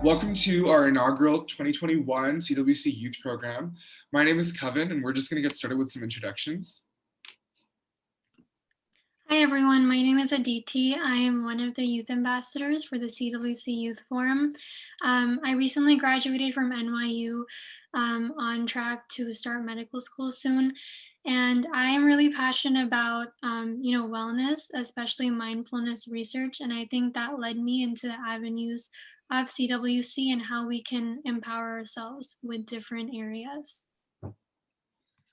Welcome to our inaugural 2021 CWC Youth Program. My name is Kavin, and we're just going to get started with some introductions. Hi everyone, my name is Aditi. I am one of the youth ambassadors for the CWC Youth Forum. I recently graduated from NYU, on track to start medical school soon. And I am really passionate about, wellness, especially mindfulness research. And I think that led me into the avenues of CWC and how we can empower ourselves with different areas.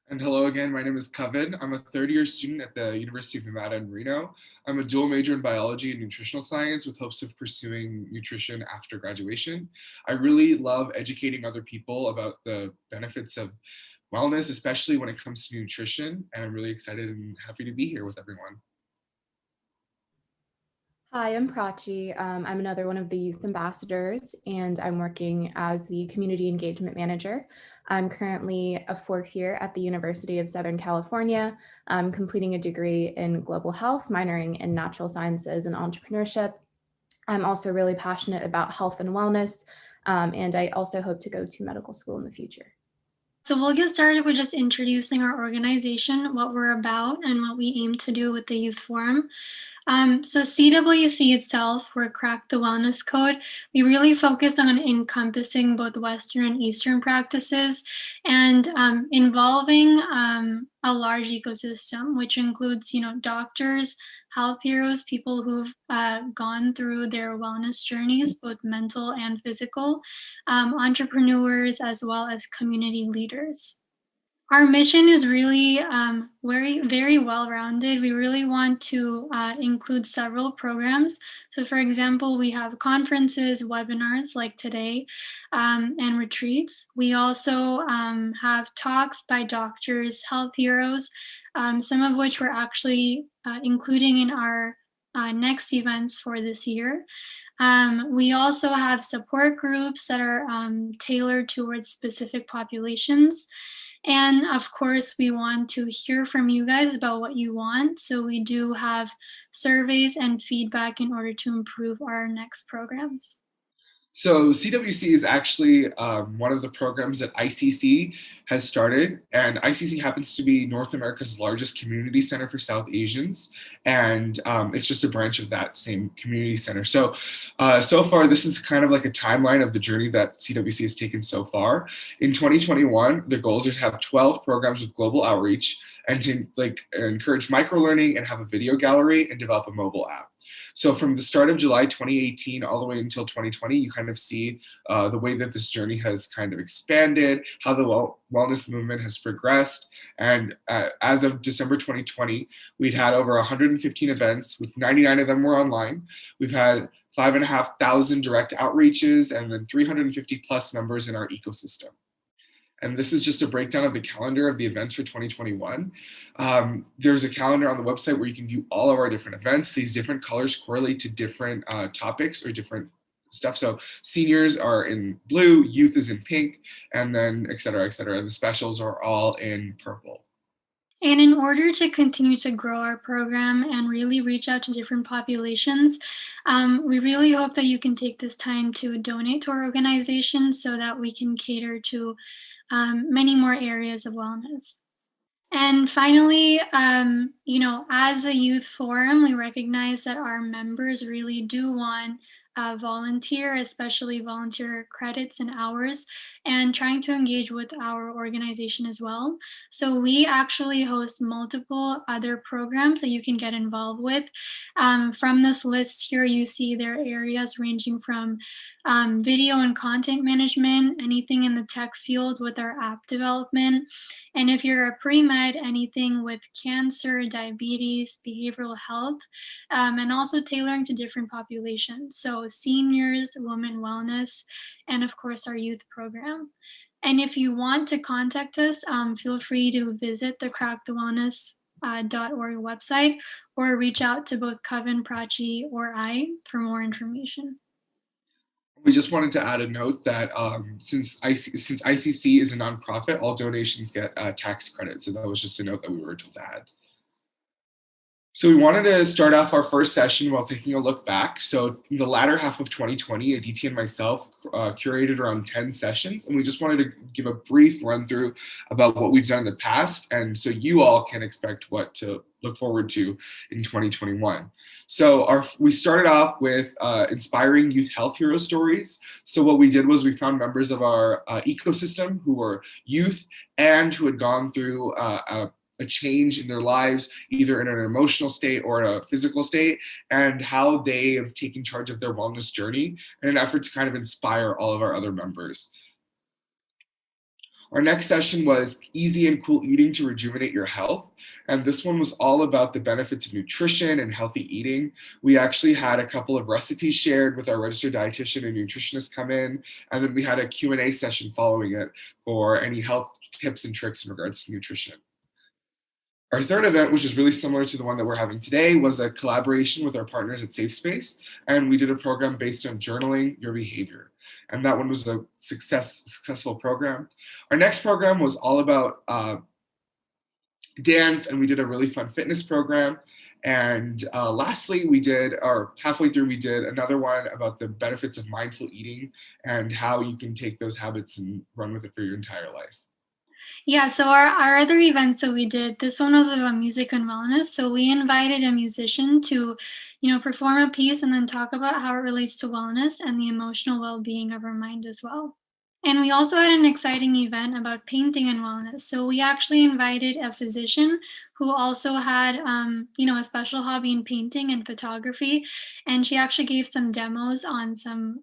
And hello again, my name is Kavin. I'm a third-year student at the University of Nevada in Reno. I'm a dual major in biology and nutritional science with hopes of pursuing nutrition after graduation. I really love educating other people about the benefits of wellness, especially when it comes to nutrition, and I'm really excited and happy to be here with everyone. Hi, I'm Prachi. I'm another one of the youth ambassadors, and I'm working as the community engagement manager. I'm currently a fourth year at the University of Southern California, completing a degree in global health, minoring in natural sciences and entrepreneurship. I'm also really passionate about health and wellness, and I also hope to go to medical school in the future. So we'll get started with just introducing our organization, what we're about, and what we aim to do with the Youth Forum. So CWC itself, we're Crack the Wellness Code. We really focus on encompassing both Western and Eastern practices and involving a large ecosystem, which includes, doctors, health heroes, people who've gone through their wellness journeys, both mental and physical, entrepreneurs, as well as community leaders. Our mission is really very well rounded. We really want to include several programs. So, for example, we have conferences, webinars like today, and retreats. We also have talks by doctors, health heroes, some of which we're actually including in our next events for this year. We also have support groups that are tailored towards specific populations. And of course, we want to hear from you guys about what you want. So we do have surveys and feedback in order to improve our next programs. So CWC is actually one of the programs that ICC has started, and ICC happens to be North America's largest community center for South Asians, and it's just a branch of that same community center. So, so far, this is kind of like a timeline of the journey that CWC has taken so far. In 2021, the goals are to have 12 programs with global outreach and to encourage microlearning and have a video gallery and develop a mobile app. So from the start of July 2018 all the way until 2020, you kind of see the way that this journey has kind of expanded, how the wellness movement has progressed. And as of December 2020, we'd had over 115 events, with 99 of them were online. We've had 5,500 direct outreaches and then 350 plus members in our ecosystem. And this is just a breakdown of the calendar of the events for 2021. There's a calendar on the website where you can view all of our different events. These different colors correlate to different topics or different stuff. So seniors are in blue, youth is in pink, and then et cetera, et cetera. And the specials are all in purple. And in order to continue to grow our program and really reach out to different populations, we really hope that you can take this time to donate to our organization so that we can cater to many more areas of wellness. And finally, as a youth forum, we recognize that our members really do want volunteer, especially volunteer credits and hours, and trying to engage with our organization as well. So we actually host multiple other programs that you can get involved with. From this list here, you see there are areas ranging from video and content management, anything in the tech field with our app development. And if you're a pre-med, anything with cancer, diabetes, behavioral health, and also tailoring to different populations. So seniors, women wellness, and of course our youth program. And if you want to contact us, feel free to visit the crackthewellness.org website or reach out to both Kavin, Prachi, or I for more information. We just wanted to add a note that since ICC is a nonprofit, all donations get tax credit. So that was just a note that we were told to add. So we wanted to start off our first session while taking a look back. So in the latter half of 2020, Aditi and myself curated around 10 sessions, and we just wanted to give a brief run through about what we've done in the past, and so you all can expect what to look forward to in 2021. So we started off with inspiring youth health hero stories. So what we did was we found members of our ecosystem who were youth and who had gone through a change in their lives, either in an emotional state or a physical state, and how they have taken charge of their wellness journey in an effort to kind of inspire all of our other members. Our next session was easy and cool eating to rejuvenate your health. And this one was all about the benefits of nutrition and healthy eating. We actually had a couple of recipes shared with our registered dietitian and nutritionist come in. And then we had a Q&A session following it for any health tips and tricks in regards to nutrition. Our third event, which is really similar to the one that we're having today, was a collaboration with our partners at Safe Space, and we did a program based on journaling your behavior. And that one was a successful program. Our next program was all about dance, and we did a really fun fitness program. And lastly, halfway through, we did another one about the benefits of mindful eating and how you can take those habits and run with it for your entire life. Yeah, so our other events that we did, this one was about music and wellness. So we invited a musician to, perform a piece and then talk about how it relates to wellness and the emotional well-being of our mind as well. And we also had an exciting event about painting and wellness. So we actually invited a physician who also had, a special hobby in painting and photography. And she actually gave some demos on some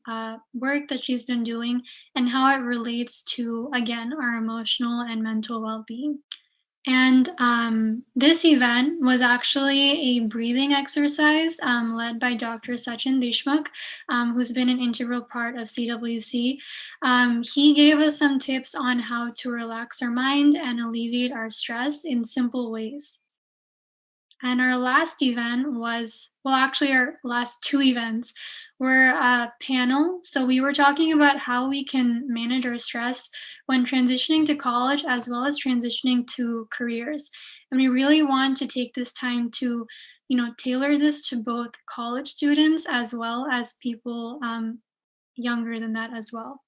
work that she's been doing and how it relates to, again, our emotional and mental well-being. And this event was actually a breathing exercise led by Dr. Sachin Deshmukh, who's been an integral part of CWC. He gave us some tips on how to relax our mind and alleviate our stress in simple ways. And our last event was, well, actually, our last two events were a panel. So we were talking about how we can manage our stress when transitioning to college as well as transitioning to careers. And we really want to take this time to, tailor this to both college students as well as people younger than that as well.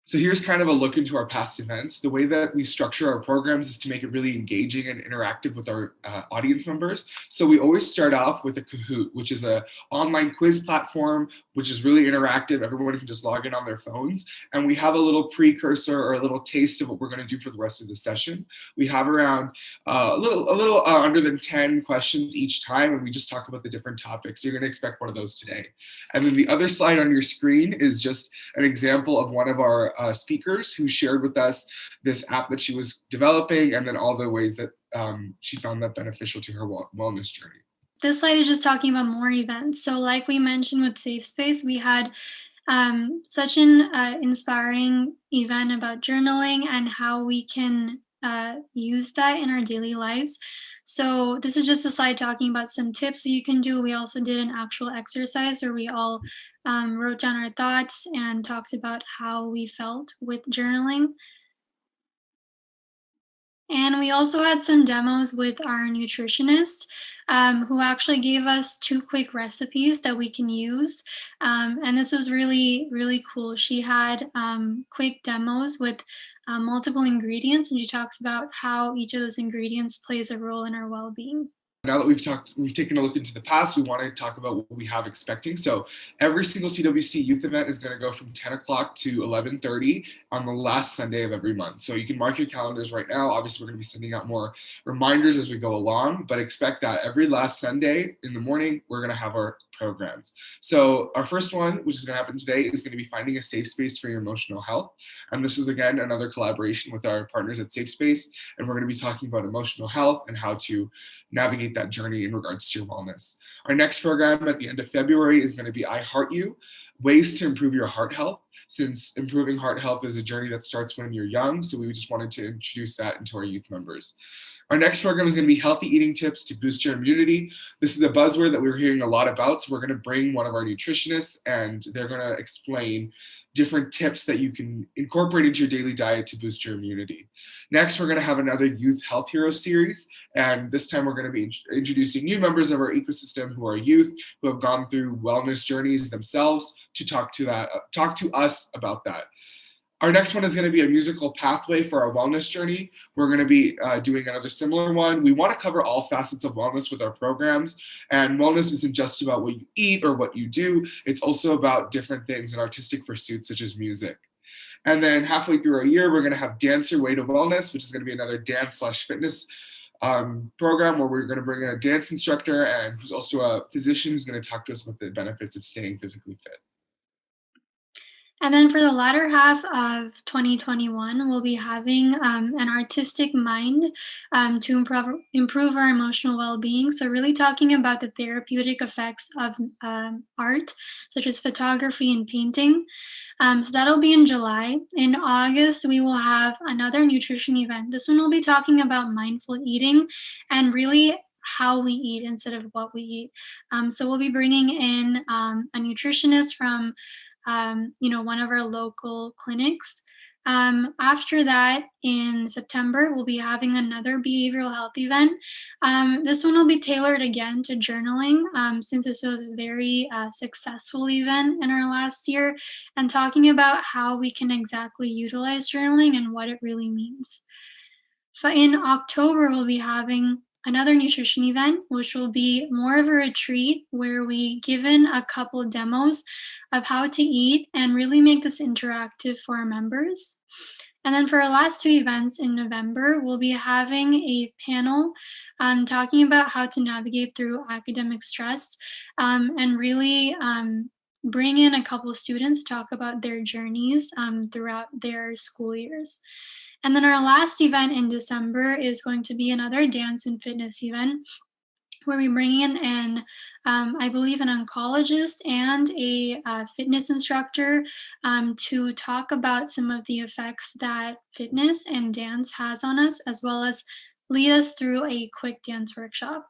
So here's kind of a look into our past events. The way that we structure our programs is to make it really engaging and interactive with our audience members. So we always start off with a Kahoot, which is an online quiz platform, which is really interactive. Everyone can just log in on their phones. And we have a little precursor or a little taste of what we're going to do for the rest of the session. We have around a little under than 10 questions each time, and we just talk about the different topics. You're going to expect one of those today. And then the other slide on your screen is just an example of one of our speakers who shared with us this app that she was developing, and then all the ways that she found that beneficial to her wellness journey. This slide is just talking about more events. So like we mentioned with Safe Space, we had such an inspiring event about journaling and how we can use that in our daily lives. So this is just a slide talking about some tips that you can do. We also did an actual exercise where we all wrote down our thoughts and talked about how we felt with journaling. And we also had some demos with our nutritionist who actually gave us two quick recipes that we can use. And this was really, really cool. She had quick demos with multiple ingredients, and she talks about how each of those ingredients plays a role in our well-being. Now that we've taken a look into the past, we want to talk about what we have expecting. So every single CWC youth event is going to go from 10 o'clock to 11:30 on the last Sunday of every month. So you can mark your calendars right now. Obviously, we're going to be sending out more reminders as we go along, but expect that every last Sunday in the morning, we're going to have our programs. So our first one, which is going to happen today, is going to be finding a safe space for your emotional health. And this is, again, another collaboration with our partners at Safe Space. And we're going to be talking about emotional health and how to navigate that journey in regards to your wellness. Our next program at the end of February is going to be I Heart You ways to improve your heart health, since improving heart health is a journey that starts when you're young. So we just wanted to introduce that into our youth members. Our next program is going to be healthy eating tips to boost your immunity. This is a buzzword that we're hearing a lot about. So we're going to bring one of our nutritionists and they're going to explain different tips that you can incorporate into your daily diet to boost your immunity. Next, we're going to have another Youth Health Hero series. And this time we're going to be introducing new members of our ecosystem who are youth, who have gone through wellness journeys themselves to talk to us about that. Our next one is going to be a musical pathway for our wellness journey. We're going to be doing another similar one. We want to cover all facets of wellness with our programs. And wellness isn't just about what you eat or what you do. It's also about different things and artistic pursuits such as music. And then halfway through our year, we're going to have Dance Your Way to Wellness, which is going to be another dance/fitness program where we're going to bring in a dance instructor and who's also a physician who's going to talk to us about the benefits of staying physically fit. And then for the latter half of 2021, we'll be having an artistic mind to improve our emotional well-being. So really talking about the therapeutic effects of art, such as photography and painting. So that'll be in July. In August, we will have another nutrition event. This one will be talking about mindful eating and really how we eat instead of what we eat. So we'll be bringing in a nutritionist from one of our local clinics. After that, in September, we'll be having another behavioral health event. This one will be tailored again to journaling, since this was a very successful event in our last year, and talking about how we can exactly utilize journaling and what it really means. So in October, we'll be having another nutrition event, which will be more of a retreat where we given a couple demos of how to eat and really make this interactive for our members. And then for our last two events in November, we'll be having a panel talking about how to navigate through academic stress and really bring in a couple of students to talk about their journeys throughout their school years. And then our last event in December is going to be another dance and fitness event where we bring in I believe, an oncologist and a fitness instructor to talk about some of the effects that fitness and dance has on us, as well as lead us through a quick dance workshop.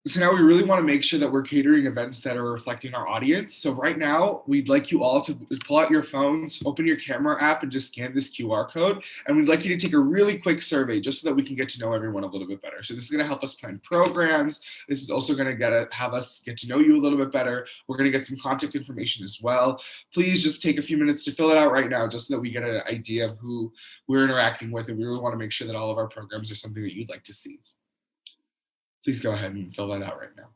So now we really want to make sure that we're catering events that are reflecting our audience. So right now, we'd like you all to pull out your phones, open your camera app, and just scan this QR code. And we'd like you to take a really quick survey just so that we can get to know everyone a little bit better. So this is going to help us plan programs. This is also going to have us get to know you a little bit better. We're going to get some contact information as well. Please just take a few minutes to fill it out right now just so that we get an idea of who we're interacting with. And we really want to make sure that all of our programs are something that you'd like to see. Please go ahead and fill that out right now.